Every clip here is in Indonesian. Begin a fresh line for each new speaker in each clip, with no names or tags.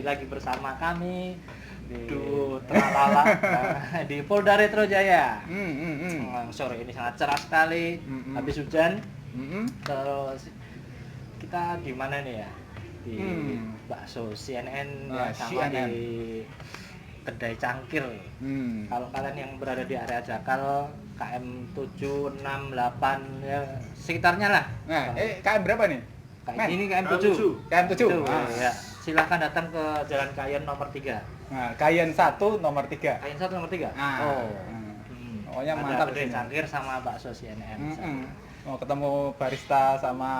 lagi bersama kami di Tralala di Polda Metro Jaya. Sore ini sangat cerah sekali, habis hujan. Terus kita di mana nih ya? Di bakso CNN ya, sama CNN. Di kedai cangkir. Kalau kalian yang berada di area Jakal KM 768 ya sekitarnya lah.
Nah, KM berapa nih?
Ini KM 7.
KM 7.
Ya. Silakan datang ke Jalan Kayen nomor 3.
Nah, Kayen 1 nomor 3.
Kayen 1 nomor 3.
Pokoknya mantap
kedai cangkir sama bakso CNN.
Mau ketemu barista sama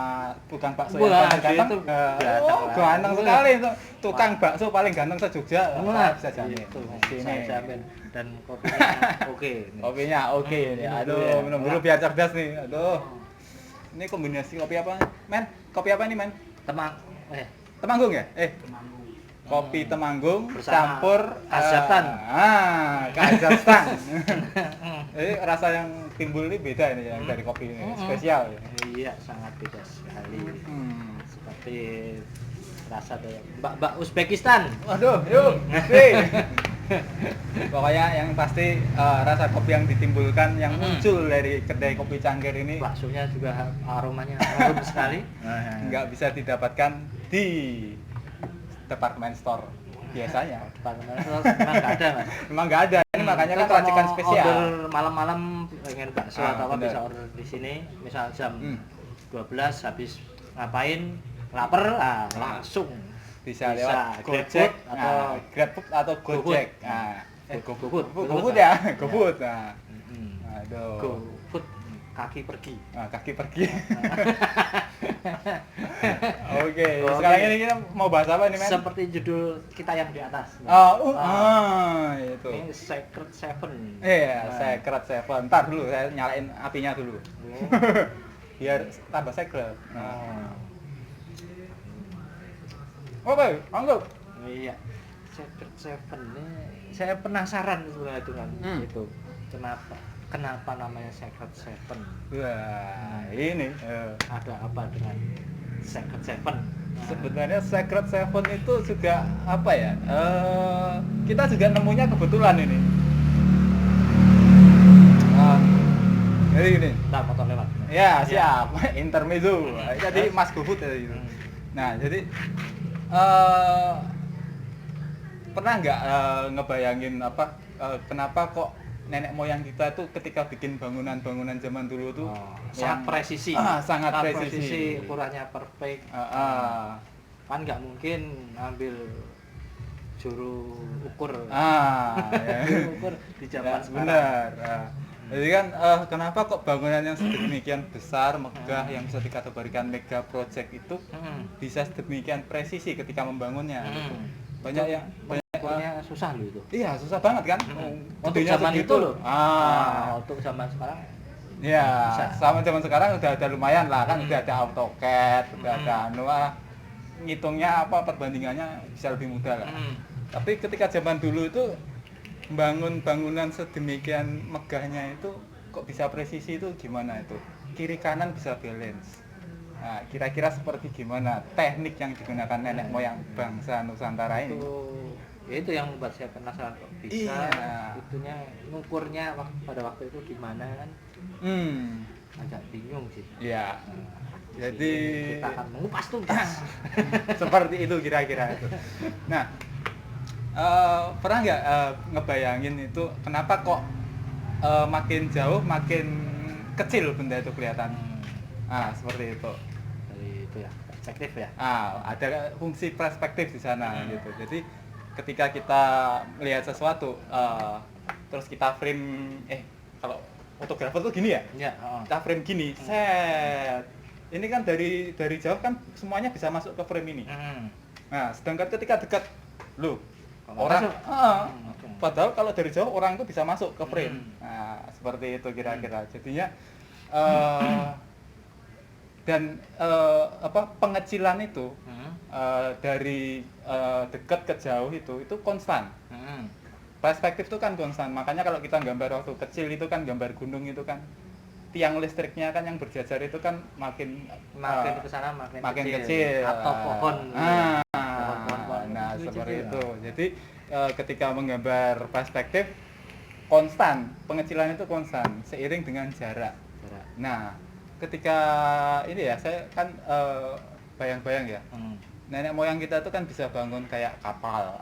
tukang bakso
yang
paling ganteng. Ganteng sekali itu. Tukang bakso paling ganteng se-Jogja. Bisa jamin.
Saya jamin. Dan kopinya oke.
Kopinya oke. Aduh, minum dulu biar cerdas nih. Aduh. Ini kombinasi kopi apa? Men, kopi apa nih, Men? Temanggung ya?
Temanggung.
Kopi Temanggung
bersama
campur
Kazakhstan.
Kazakhstan. Rasa yang timbul ini beda ini yang dari kopi ini, spesial ya.
Iya, sangat beda sekali. Seperti rasa dari Mbak Uzbekistan.
Waduh, yuk. Pokoknya yang pasti rasa kopi yang ditimbulkan yang muncul dari kedai kopi cangkir ini,
baksonya juga aromanya harum sekali.
Nggak bisa didapatkan di department store biasanya.
Department store memang nggak ada, Mas.
Memang nggak ada. Ini makanya kan racikan spesial.
Order malam-malam pengen bakso atau apa bisa order di sini. Misal jam 12 habis ngapain, lapar, langsung
bisa lewat
Gojek
atau GrabFood atau Gojek.
GoFood
ya, GoFood. Aduh.
GoFood kaki pergi.
Kaki pergi. Oke, sekarang ini kita mau bahas apa nih, Men?
Seperti judul kita yang di atas.
Itu.
Ini Secret Seven.
Iya, Secret Seven. Ntar dulu, saya nyalain apinya dulu. Biar tambah secret. Oke, anggap.
Iya. Secret Seven ini saya penasaran sebenarnya dengan itu. Kenapa namanya Secret Seven?
Wah, ini
ada apa dengan Secret Seven?
Sebenarnya Secret Seven itu juga apa ya? Kita juga nemunya kebetulan ini. Jadi gini.
Motor lewat.
Ya, siap. Intermezzo. Jadi Mas GoFood tadi itu. Nah, jadi pernah nggak ngebayangin kenapa kok nenek moyang kita tuh ketika bikin bangunan-bangunan zaman dulu tuh
sangat presisi.
Sangat presisi.
Ukurannya perfect. Kan nggak mungkin ambil juru ukur. Ukur di zaman sekarang.
Benar. Jadi kan kenapa kok bangunan yang sedemikian besar, megah, yang bisa dikategorikan mega project itu bisa sedemikian presisi ketika membangunnya. Gitu. Banyak yang
ukurnya susah loh itu.
Iya, susah banget kan.
Untuk zaman itu loh. Untuk zaman sekarang.
Iya, sama zaman sekarang udah ada lumayan lah kan, udah ada AutoCAD, udah ada ngitungnya perbandingannya bisa lebih mudah lah. Tapi ketika zaman dulu itu membangun bangunan sedemikian megahnya itu kok bisa presisi itu gimana itu? Kiri kanan bisa balance. Nah, kira-kira seperti gimana teknik yang digunakan nenek moyang bangsa Nusantara ini?
Itu yang membuat saya penasaran kok bisa itunya ngukurnya pada waktu itu gimana kan? Agak bingung sih.
Iya. Jadi
kita akan mengupas tuntas.
Seperti itu kira-kira itu. Nah, pernah nggak ngebayangin itu kenapa kok makin jauh makin kecil benda itu kelihatan? Seperti itu.
Dari itu ya, perspektif ya.
Ada fungsi perspektif di sana gitu. Jadi ketika kita melihat sesuatu, terus kita frame, kalau fotografer tuh gini ya? Kita frame gini, set. Ini kan dari jauh kan semuanya bisa masuk ke frame ini. Nah, sedangkan ketika dekat, orang, padahal kalau dari jauh orang itu bisa masuk ke frame. Nah, seperti itu kira-kira. Jadinya dan pengecilan itu dari dekat ke jauh itu konstan. Perspektif itu kan konstan. Makanya kalau kita gambar waktu kecil itu kan gambar gunung itu kan tiang listriknya kan yang berjajar itu kan makin
ke sana makin
kecil
atau pohon.
Nah, seperti itu. Jadi ketika menggambar perspektif konstan, pengecilan itu konstan seiring dengan jarak. Nah, ketika ini ya saya kan bayang-bayang ya. Nenek moyang kita itu kan bisa bangun kayak kapal.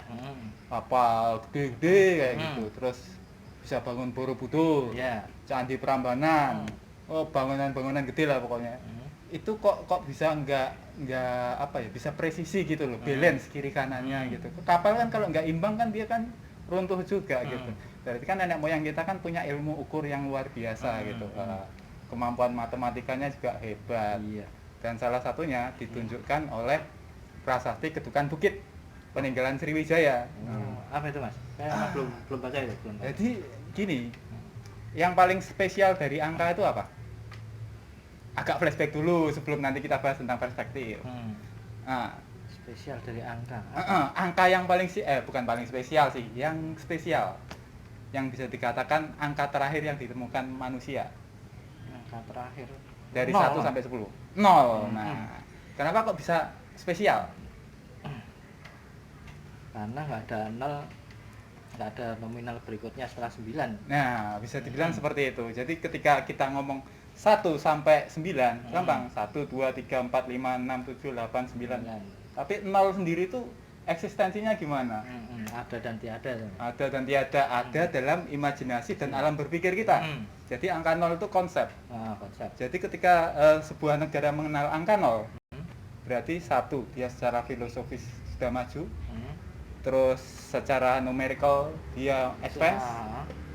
Kapal gede-gede kayak gitu. Terus bisa bangun Borobudur, Candi Prambanan. Oh, bangunan-bangunan gede lah pokoknya. Itu kok bisa nggak apa ya, bisa presisi gitu loh, balance kiri kanannya gitu. Kapal kan kalau nggak imbang kan dia kan runtuh juga gitu. Berarti kan nenek moyang kita kan punya ilmu ukur yang luar biasa gitu. Kemampuan matematikanya juga hebat. Dan salah satunya ditunjukkan oleh prasasti Ketukan Bukit peninggalan Sriwijaya.
Apa itu Mas? Saya belum baca itu.
Jadi gini, yang paling spesial dari angka itu apa? Agak flashback dulu sebelum nanti kita bahas tentang perspektif.
Spesial dari angka.
Angka yang paling bukan paling spesial sih, yang spesial, yang bisa dikatakan angka terakhir yang ditemukan manusia.
Angka terakhir
dari 1 sampai 10. 0. Nah, kenapa kok bisa spesial?
Karena nggak ada nominal berikutnya setelah 9.
Nah, bisa dibilang seperti itu. Jadi ketika kita ngomong 1 sampai 9, gampang. 1, 2, 3, 4, 5, 6, 7, 8, 9. Tapi 0 sendiri itu eksistensinya gimana?
Ada dan tiada.
Ada dan tiada, ada dalam imajinasi dan alam berpikir kita. Jadi angka 0 itu konsep.
Konsep.
Jadi ketika sebuah negara mengenal angka 0, berarti 1, dia secara filosofis sudah maju. Terus secara numerical dia advance.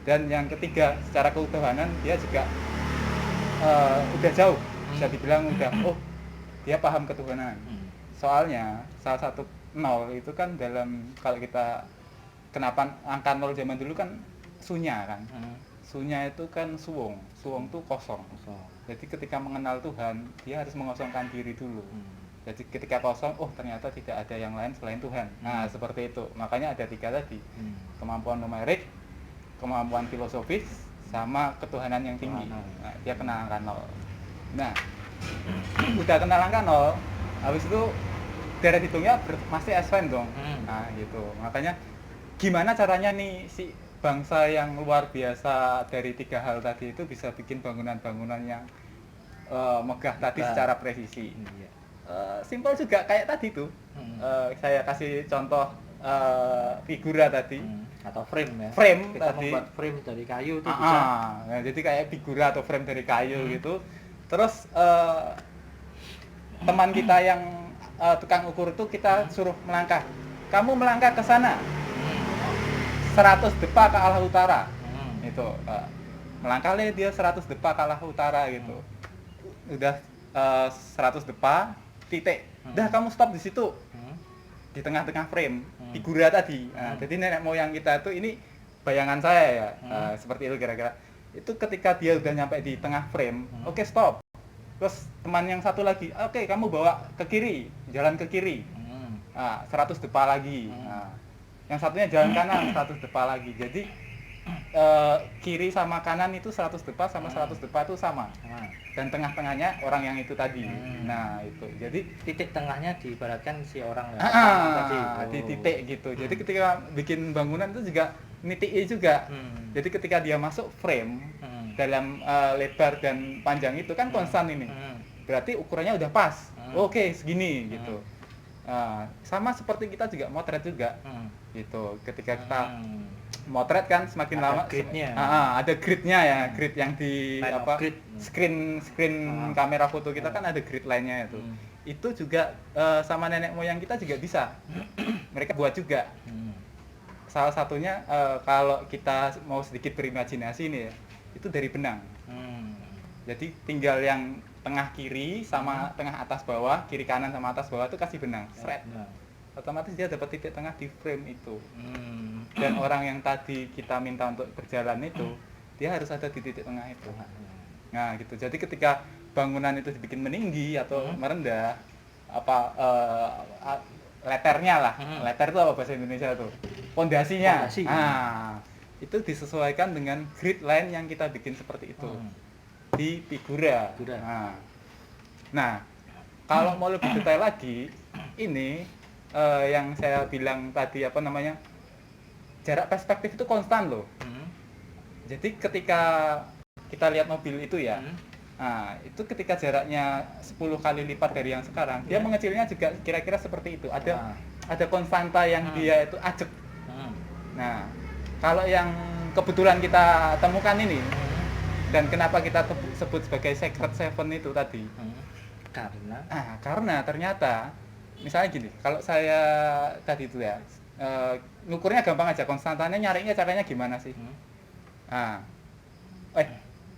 Dan yang ketiga, secara keutuhanan dia juga udah jauh, bisa dibilang udah dia paham ketuhanan. Soalnya salah satu 0 itu kan dalam, kalau kita kenapa angka 0 zaman dulu kan sunya kan. Sunya itu kan suwung itu kosong. Jadi ketika mengenal Tuhan, dia harus mengosongkan diri dulu. Jadi ketika kosong, ternyata tidak ada yang lain selain Tuhan. Nah, seperti itu. Makanya ada 3 tadi. Kemampuan numerik, kemampuan filosofis, sama ketuhanan yang tinggi. Nah, dia kenal angka 0. Nah, udah kenal angka 0, habis itu deret hitungnya masih advance dong. Nah, gitu. Makanya gimana caranya nih si bangsa yang luar biasa dari 3 hal tadi itu bisa bikin bangunan-bangunan yang megah tadi secara presisi. Simpel juga kayak tadi tuh. Saya kasih contoh figura tadi.
Atau frame ya.
Frame
kita
tadi.
membuat frame dari kayu itu bisa.
Nah, jadi kayak figura atau frame dari kayu gitu. Terus teman kita yang tukang ukur itu kita suruh melangkah. Kamu melangkah ke sana. 100 depa ke arah utara. Itu melangkah dia 100 depa ke arah utara gitu. Udah 100 depa titik. Udah kamu stop di situ. Di tengah-tengah frame figura tadi. Nah, jadi nenek moyang kita itu ini bayangan saya ya. Seperti itu kira-kira. Itu ketika dia udah nyampe di tengah frame, oke, stop. Terus teman yang satu lagi, oke, kamu bawa ke kiri, jalan ke kiri. 100 depa lagi. Nah, yang satunya jalan kanan 100 depa lagi. Jadi kiri sama kanan itu 100 depa sama 100 depa itu sama. Dan tengah-tengahnya orang yang itu tadi. Nah, itu. Jadi
titik tengahnya diibaratkan si orang
tadi. Di titik gitu. Jadi ketika bikin bangunan itu juga nitiki juga. Jadi ketika dia masuk frame dalam lebar dan panjang itu kan konstan ini. Berarti ukurannya udah pas. Oke, segini gitu. Sama seperti kita juga motret juga. Gitu. Ketika kita motret kan semakin lama
gridnya.
Ada gridnya ya, grid yang di
grid.
screen kamera foto kita kan ada grid lainnya itu. Itu juga sama nenek moyang kita juga bisa. Mereka buat juga. Salah satunya kalau kita mau sedikit berimajinasi nih ya, itu dari benang. Jadi tinggal yang tengah kiri sama tengah atas bawah, kiri kanan sama atas bawah itu kasih benang, shred. Otomatis dia dapat titik tengah di frame itu. Dan orang yang tadi kita minta untuk berjalan itu, dia harus ada di titik tengah itu. Nah, gitu. Jadi ketika bangunan itu dibikin meninggi atau merendah, letternya lah. Letter itu apa bahasa Indonesia tuh? Pondasinya. Nah, itu disesuaikan dengan grid line yang kita bikin seperti itu. Di figura. Nah, kalau mau lebih detail lagi, ini yang saya bilang tadi jarak perspektif itu konstan loh. Jadi ketika kita lihat mobil itu ya, nah itu ketika jaraknya 10 kali lipat dari yang sekarang, dia mengecilnya juga kira-kira seperti itu. Ada konstanta yang dia itu ajek. Nah, kalau yang kebetulan kita temukan ini, dan kenapa kita sebut sebagai Secret Seven itu tadi? Karena ternyata, misalnya gini, kalau saya tadi itu ya, ngukurnya gampang aja, konstantanya nyarinya caranya gimana sih?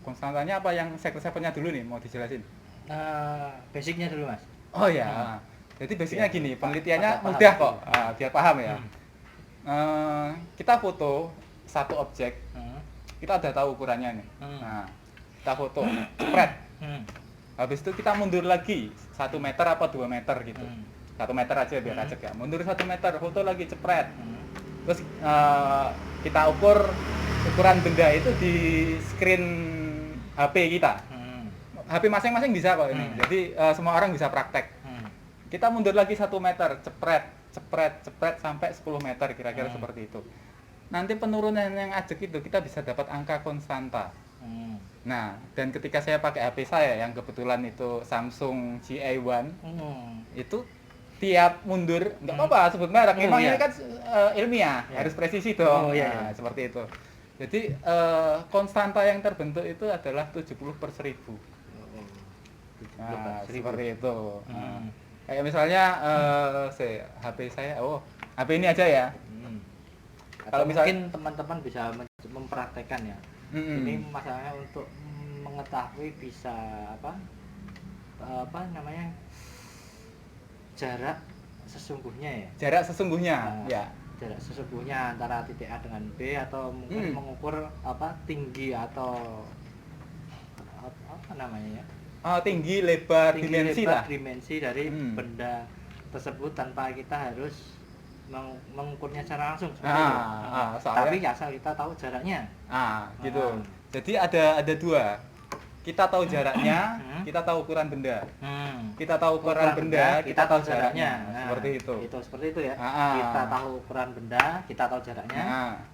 Konstantanya apa yang Secret Seven-nya dulu nih, mau dijelasin?
Basicnya dulu Mas.
Oh ya, jadi basicnya gini, penelitiannya mudah kok, biar paham ya. Kita foto satu objek, kita udah tahu ukurannya nih. Nah, kita foto, jepret. Habis itu kita mundur lagi 1 meter apa 2 meter gitu. 1 meter aja biar ajak ya. Mundur 1 meter, foto lagi, jepret. Terus kita ukur ukuran benda itu di screen HP kita. HP masing-masing bisa kok ini. Jadi semua orang bisa praktek. Kita mundur lagi 1 meter, cepret sampai 10 meter kira-kira seperti itu. Nanti penurunan yang ajak itu kita bisa dapat angka konstanta. Nah, dan ketika saya pakai HP saya yang kebetulan itu Samsung GA1, itu tiap mundur nggak apa-apa sebut merek, memang ini kan ilmiah, harus presisi dong. Seperti itu. Jadi konstanta yang terbentuk itu adalah 70/1000. Nah, seperti itu. Kayak misalnya HP saya, HP ini aja ya.
Kalau mungkin teman-teman bisa mempraktekkan ya. Ini masalahnya untuk mengetahui bisa jarak sesungguhnya ya.
Jarak sesungguhnya, ya.
Jarak sesungguhnya antara titik A dengan B, atau mungkin mengukur tinggi atau apa namanya ya?
Tinggi, lebar,
dimensi dari benda tersebut tanpa kita harus mengukurnya secara langsung tapi asal kita tahu jaraknya.
Gitu. Jadi ada dua. Kita tahu jaraknya, kita tahu ukuran benda. Kita tahu ukuran benda, kita tahu jaraknya. Seperti itu.
Seperti itu ya. Kita tahu ukuran benda, kita tahu jaraknya.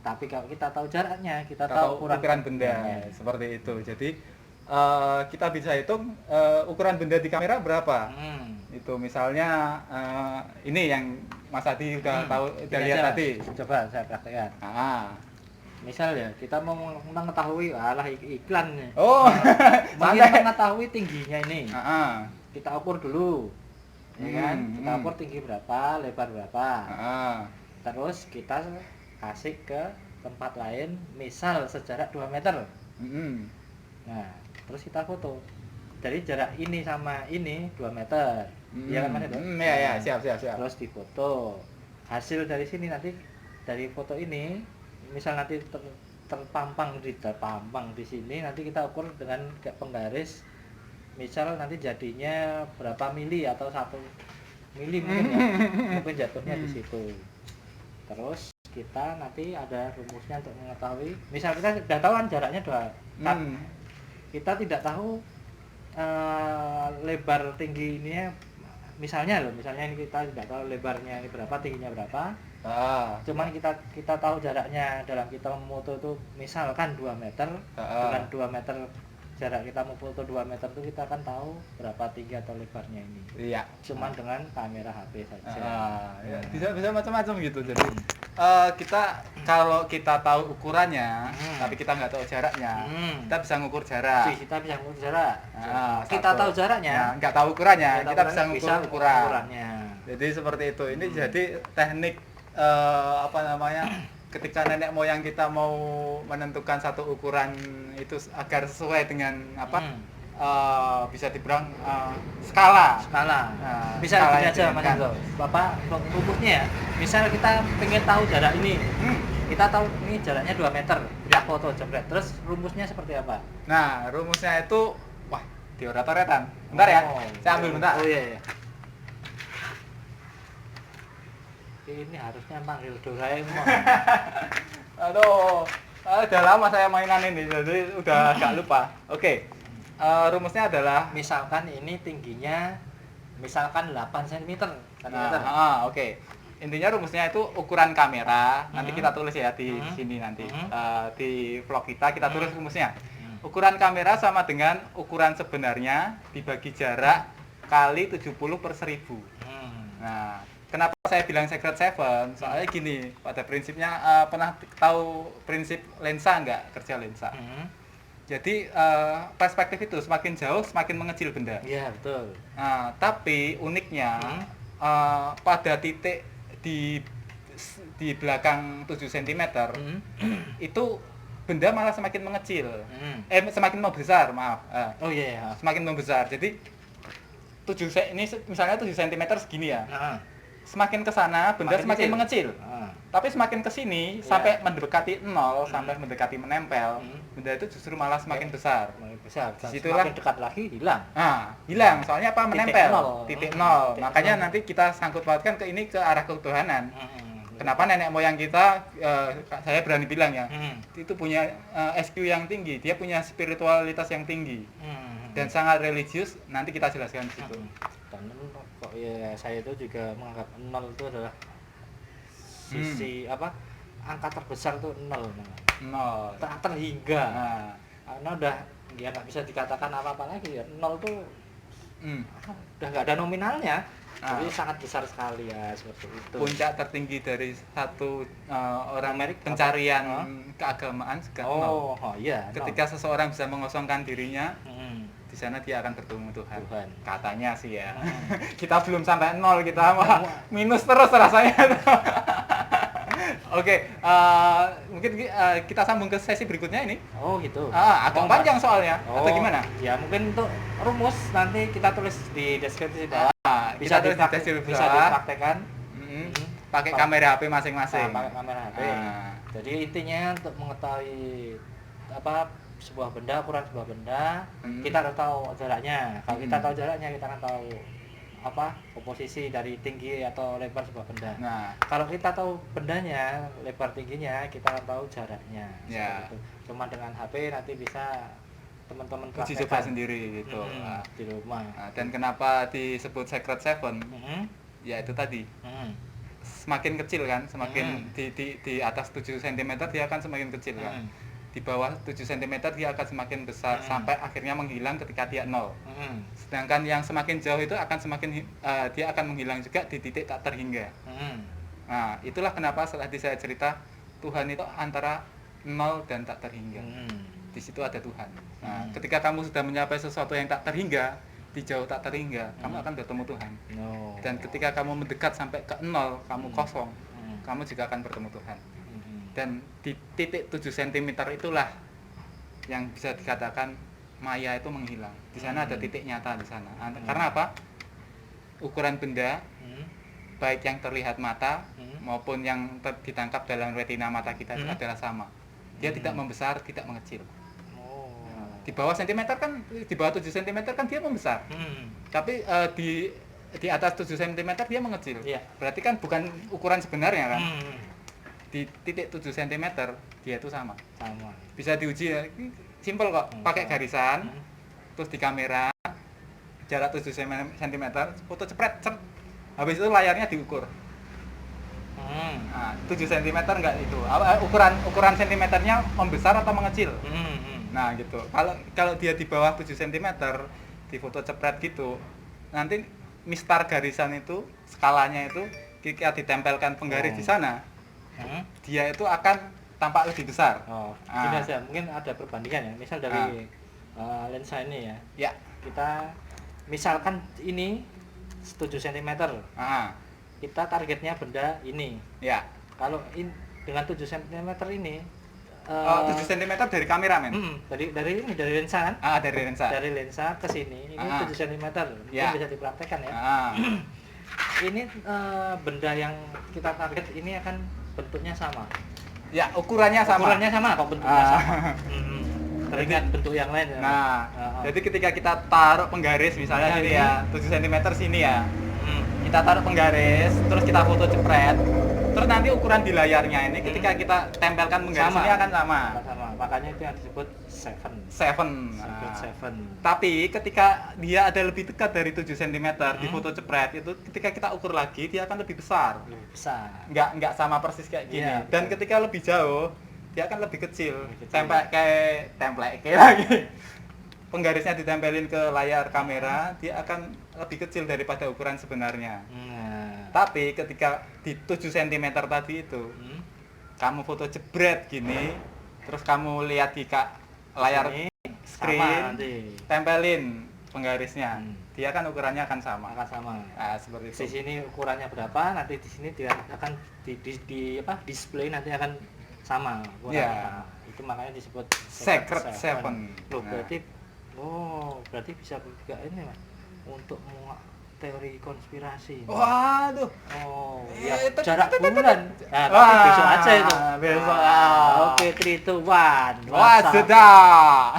Tapi kalau kita tahu jaraknya, kita tahu ukuran benda.
Seperti itu. Jadi kita bisa hitung ukuran benda di kamera berapa. Itu misalnya ini yang Mas Adi udah tahu, udah lihat tadi.
Coba saya praktekkan. Misal ya, kita mau mengetahui iklan nih. Mungkin mengetahui tingginya ini. Kita ukur dulu. Ya kan? Kita ukur tinggi berapa, lebar berapa. Terus kita kasih ke tempat lain, misal sejarak 2 meter. Nah, terus kita foto. Dari jarak ini sama ini 2 meter. Iya kan Mas itu?
Ya, siap.
Terus difoto. Hasil dari sini nanti, dari foto ini, misal nanti terpampang di sini, nanti kita ukur dengan penggaris. Misal nanti jadinya berapa mili atau 1 mili mungkin ya. Mungkin jatuhnya di situ. Terus kita nanti ada rumusnya untuk mengetahui. Misal kita sudah tahu kan jaraknya 2 meter. Kita tidak tahu lebar tinggi ini, misalnya ini kita tidak tahu lebarnya ini berapa, tingginya berapa. Cuman kita tahu jaraknya dalam kita memoto itu misalkan 2 meter. Dengan 2 meter jarak kita memfoto 2 meter itu kita akan tahu berapa tinggi atau lebarnya ini.
Iya.
Cuman dengan kamera HP saja.
Bisa macam-macam gitu. Jadi kalau kita tahu ukurannya, tapi kita nggak tahu jaraknya, kita bisa ngukur jarak.
Kita bisa ngukur jarak. Kita tahu jaraknya,
nggak tahu ukurannya, kita bisa ngukur
ukurannya.
Jadi seperti itu. Ini jadi teknik ketika nenek moyang kita mau menentukan satu ukuran itu agar sesuai dengan bisa dibilang skala. Bisa
gini aja Mas Ito. Bapak rumusnya ya. Misal kita pengen tahu jarak ini. Kita tahu ini jaraknya 2 meter. Kita foto jepret. Terus rumusnya seperti apa?
Nah, rumusnya itu dioratoretan. Bentar ya. Saya ambil bentar.
Iya. Ini harusnya manggil Doraemon.
Aduh, udah lama saya mainan ini, jadi udah agak lupa. Oke, rumusnya adalah
misalkan ini tingginya misalkan 8 cm.
Oke. Intinya rumusnya itu ukuran kamera. Nanti kita tulis ya di sini nanti. Di vlog kita tulis rumusnya. Ukuran kamera sama dengan ukuran sebenarnya dibagi jarak kali 70/1000. Nah, kenapa saya bilang Secret Seven? Soalnya gini, pada prinsipnya pernah tahu prinsip lensa nggak, kerja lensa? Jadi perspektif itu semakin jauh semakin mengecil benda.
Iya, betul.
Nah, tapi uniknya pada titik di belakang 7 cm itu benda malah semakin mengecil. Semakin membesar, maaf.
Oh iya.
Semakin membesar. Jadi ini misalnya 7 cm segini ya. Semakin ke sana benda semakin mengecil. Tapi semakin ke sini sampai mendekati 0, sampai mendekati menempel, benda itu justru malah semakin besar.
Disitulah semakin dekat lagi hilang.
Hilang. Soalnya apa? Menempel. Titik nol. Makanya nanti kita sangkut pautkan ke arah ketuhanan. Kenapa nenek moyang kita, saya berani bilang ya, itu punya SQ yang tinggi, dia punya spiritualitas yang tinggi, dan sangat religius. Nanti kita jelaskan di situ.
Dan kok ya saya itu juga menganggap 0 itu adalah sisi angka terbesar tuh 0. Tak terhingga. Karena udah ya nggak bisa dikatakan apa-apa lagi ya. 0 tuh udah nggak ada nominalnya. Jadi sangat besar sekali ya, seperti itu.
Puncak tertinggi dari satu orang pencarian keagamaan juga 0.
Iya.
Ketika seseorang bisa mengosongkan dirinya, di sana dia akan bertemu Tuhan. Katanya sih ya. Kita belum sampai 0, kita minus terus rasanya. Oke, mungkin kita sambung ke sesi berikutnya ini.
Oh gitu.
Agak panjang soalnya. Atau gimana?
Ya mungkin untuk rumus nanti kita tulis di deskripsi bawah.
Bisa
dipraktekkan.
Pakai kamera HP masing-masing.
Pakai kamera HP. Jadi intinya untuk mengetahui sebuah benda, ukuran sebuah benda, kita harus tahu jaraknya. Kalau kita tahu jaraknya, kita akan tahu komposisi dari tinggi atau lebar sebuah benda. Kalau kita tahu bendanya, lebar tingginya, kita akan tahu jaraknya. Cuma dengan HP nanti bisa teman-teman
uji coba sendiri gitu
di rumah.
Dan kenapa disebut Secret Seven? Ya itu tadi. Semakin kecil kan, semakin di atas 7 cm dia akan semakin kecil kan. Di bawah 7 cm dia akan semakin besar sampai akhirnya menghilang ketika dia 0. Sedangkan yang semakin jauh itu akan dia akan menghilang juga di titik tak terhingga. Nah, itulah kenapa setelah saya cerita Tuhan itu antara 0 dan tak terhingga. Di situ ada Tuhan. Nah, ketika kamu sudah mencapai sesuatu yang tak terhingga, di jauh tak terhingga, kamu akan bertemu Tuhan. Dan ketika kamu mendekat sampai ke 0, kamu kosong, kamu juga akan bertemu Tuhan. Dan di titik 7 cm itulah yang bisa dikatakan maya itu menghilang. Di sana ada titik nyata di sana. Karena apa? Ukuran benda baik yang terlihat mata maupun yang ditangkap dalam retina mata kita itu adalah sama. Dia tidak membesar, tidak mengecil. Di bawah sentimeter kan, di bawah 7 cm kan dia membesar. Tapi di atas 7 cm dia mengecil. Berarti kan bukan ukuran sebenarnya kan. Di titik 7 cm dia itu sama. Bisa diuji ya. Simpel kok. Pakai garisan, terus di kamera jarak 7 cm, foto cepret, habis itu layarnya diukur. 7 cm enggak itu. Ukuran sentimeternya membesar atau mengecil. Nah gitu. Kalau dia di bawah 7 cm di foto cepret gitu, nanti mistar garisan itu, skalanya itu ketika ditempelkan penggaris di sana, dia itu akan tampak lebih besar.
Gini aja, mungkin ada perbandingan ya. Misal dari lensa ini ya. Kita misalkan ini 7 cm. Kita targetnya benda ini. Kalau dengan 7 cm ini
7 cm dari kamera men?
Dari lensa kan?
Dari lensa.
Dari lensa ke sini ini 7 cm. Itu bisa dipraktekkan ya. Ini benda yang kita target ini akan bentuknya sama.
Ya, ukurannya sama.
Ukurannya sama kok, bentuknya sama. Teringat bentuk yang lain ya.
Jadi ketika kita taruh penggaris misalnya sini ya, 7 cm sini ya. Kita taruh penggaris, terus kita foto cepret. Terus nanti ukuran di layarnya ini ketika kita tempelkan penggaris ini akan sama.
makanya itu yang disebut seven.
Seven. Tapi ketika dia ada lebih dekat dari 7 cm di foto jepret itu, ketika kita ukur lagi dia akan lebih besar. Nggak sama persis kayak gini. Yeah, dan ketika lebih jauh dia akan lebih kecil. Template lagi. Penggarisnya ditempelin ke layar kamera, dia akan lebih kecil daripada ukuran sebenarnya. Tapi ketika di 7 cm tadi itu, kamu foto jebret gini, terus kamu lihat di layar screen, tempelin penggarisnya, dia kan ukurannya akan sama. Nah, seperti itu.
Di sini ukurannya berapa, nanti di sini dia akan display nanti akan sama ukurannya. Itu makanya disebut
Secret Seven.
Berarti bisa juga ini Mas, untuk menguak teori konspirasi.
Waduh.
Jarak bulan. Nah, tapi besok aja itu.
Besok.
Oke, 3, 2, 1.
Wah, sudah.